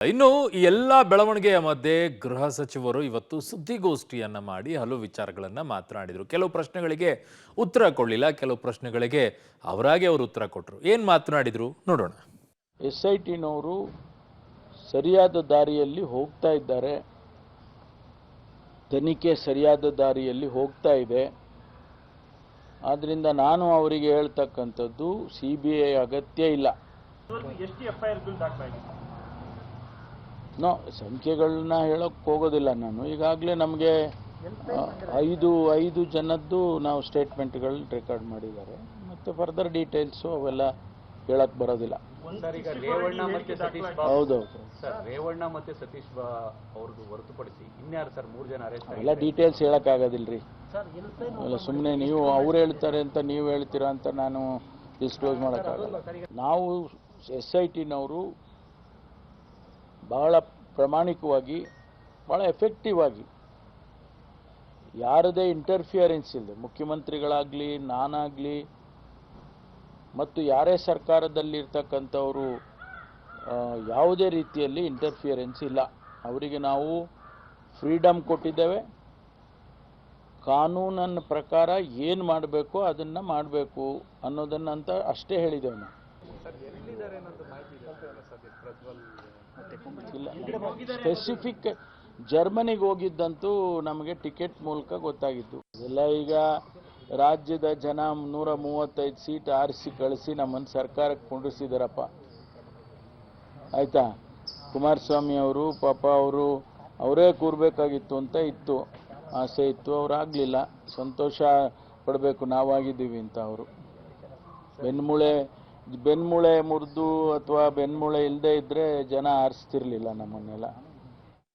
ಇನ್ನು ಈ ಎಲ್ಲ ಬೆಳವಣಿಗೆಯ ಮಧ್ಯೆ ಗೃಹ ಸಚಿವರು ಇವತ್ತು ಸುದ್ದಿಗೋಷ್ಠಿಯನ್ನ ಮಾಡಿ ಹಲವು ವಿಚಾರಗಳನ್ನ ಮಾತನಾಡಿದರು. ಕೆಲವು ಪ್ರಶ್ನೆಗಳಿಗೆ ಉತ್ತರ ಕೊಡಲಿಲ್ಲ, ಕೆಲವು ಪ್ರಶ್ನೆಗಳಿಗೆ ಅವರಾಗೆ ಅವರು ಉತ್ತರ ಕೊಟ್ಟರು. ಏನ್ ಮಾತನಾಡಿದ್ರು ನೋಡೋಣ. SITನವರು ಸರಿಯಾದ ದಾರಿಯಲ್ಲಿ ಹೋಗ್ತಾ ಇದ್ದಾರೆ, ತನಿಖೆ ಸರಿಯಾದ ದಾರಿಯಲ್ಲಿ ಹೋಗ್ತಾ ಇದೆ. ಆದ್ರಿಂದ ನಾನು ಅವರಿಗೆ ಹೇಳ್ತಕ್ಕಂಥದ್ದು CBI ಅಗತ್ಯ ಇಲ್ಲ. ಸಂಖ್ಯೆಗಳನ್ನ ಹೇಳೋಕ್ಕೆ ಹೋಗೋದಿಲ್ಲ ನಾನು. ಈಗಾಗಲೇ ನಮಗೆ ಐದು ಜನದ್ದು ನಾವು ಸ್ಟೇಟ್ಮೆಂಟ್ಗಳನ್ನ ರೆಕಾರ್ಡ್ ಮಾಡಿದ್ದಾರೆ. ಮತ್ತು ಫರ್ದರ್ ಡೀಟೇಲ್ಸು ಅವೆಲ್ಲ ಹೇಳಕ್ಕೆ ಬರೋದಿಲ್ಲ. ಹೌದೌದು ಸರ್, ರೇವಣ್ಣ ಮತ್ತೆ ಸತೀಶ್ ಅವ್ರದ್ದು ಹೊರತುಪಡಿಸಿ ಇನ್ಯಾರು ಸರ್ 3 ಜನ ಅರೆಸ್ಟ್ ಎಲ್ಲ ಡೀಟೇಲ್ಸ್ ಹೇಳೋಕ್ಕಾಗೋದಿಲ್ರಿ. ಅಲ್ಲ, ಸುಮ್ಮನೆ ನೀವು ಅವ್ರು ಹೇಳ್ತಾರೆ ಅಂತ ನೀವು ಹೇಳ್ತೀರಾ ಅಂತ ನಾನು ಡಿಸ್ಕ್ಲೋಸ್ ಮಾಡೋಕ್ಕಾಗಲ್ಲ. ನಾವು SITನವರು ಬಹಳ ಪ್ರಾಮಾಣಿಕವಾಗಿ, ಭಾಳ ಎಫೆಕ್ಟಿವ್ ಆಗಿ, ಯಾರದೇ ಇಂಟರ್ಫಿಯರೆನ್ಸ್ ಇಲ್ಲದೆ, ಮುಖ್ಯಮಂತ್ರಿಗಳಾಗಲಿ ನಾನಾಗಲಿ ಮತ್ತು ಯಾರೇ ಸರ್ಕಾರದಲ್ಲಿರ್ತಕ್ಕಂಥವರು ಯಾವುದೇ ರೀತಿಯಲ್ಲಿ ಇಂಟರ್ಫಿಯರೆನ್ಸ್ ಇಲ್ಲ. ಅವರಿಗೆ ನಾವು ಫ್ರೀಡಮ್ ಕೊಟ್ಟಿದ್ದೇವೆ. ಕಾನೂನಿನ ಪ್ರಕಾರ ಏನು ಮಾಡಬೇಕು ಅದನ್ನು ಮಾಡಬೇಕು ಅನ್ನೋದನ್ನಂತ ಅಷ್ಟೇ ಹೇಳಿದ್ದೇವೆ ನಾವು. ಇಲ್ಲ, ಸ್ಪೆಸಿಫಿಕ್ ಜರ್ಮನಿಗೆ ಹೋಗಿದ್ದಂತೂ ನಮಗೆ ಟಿಕೆಟ್ ಮೂಲಕ ಗೊತ್ತಾಗಿತ್ತು. ಎಲ್ಲ ಈಗ ರಾಜ್ಯದ ಜನ 135 ಸೀಟ್ ಆರಿಸಿ ಕಳಿಸಿ ನಮ್ಮನ್ನು ಸರ್ಕಾರಕ್ಕೆ ಕುಂಡ್ರಿಸಿದಾರಪ್ಪ. ಆಯ್ತಾ, ಕುಮಾರಸ್ವಾಮಿ ಅವರು ಪಾಪ ಅವರೇ ಕೂರಬೇಕಾಗಿತ್ತು ಅಂತ ಇತ್ತು, ಆಸೆ ಇತ್ತು, ಅವರಾಗಲಿಲ್ಲ. ಸಂತೋಷ ಪಡಬೇಕು, ನಾವಾಗಿದ್ದೀವಿ ಅಂತ. ಅವರು ಬೆನ್ಮೂಳೆ ಮುರಿದು ಅಥವಾ ಬೆನ್ಮೂಳೆ ಇಲ್ಲದೆ ಇದ್ದರೆ ಜನ ಆರಿಸ್ತಿರ್ಲಿಲ್ಲ ನಮ್ಮನ್ನೆಲ್ಲ.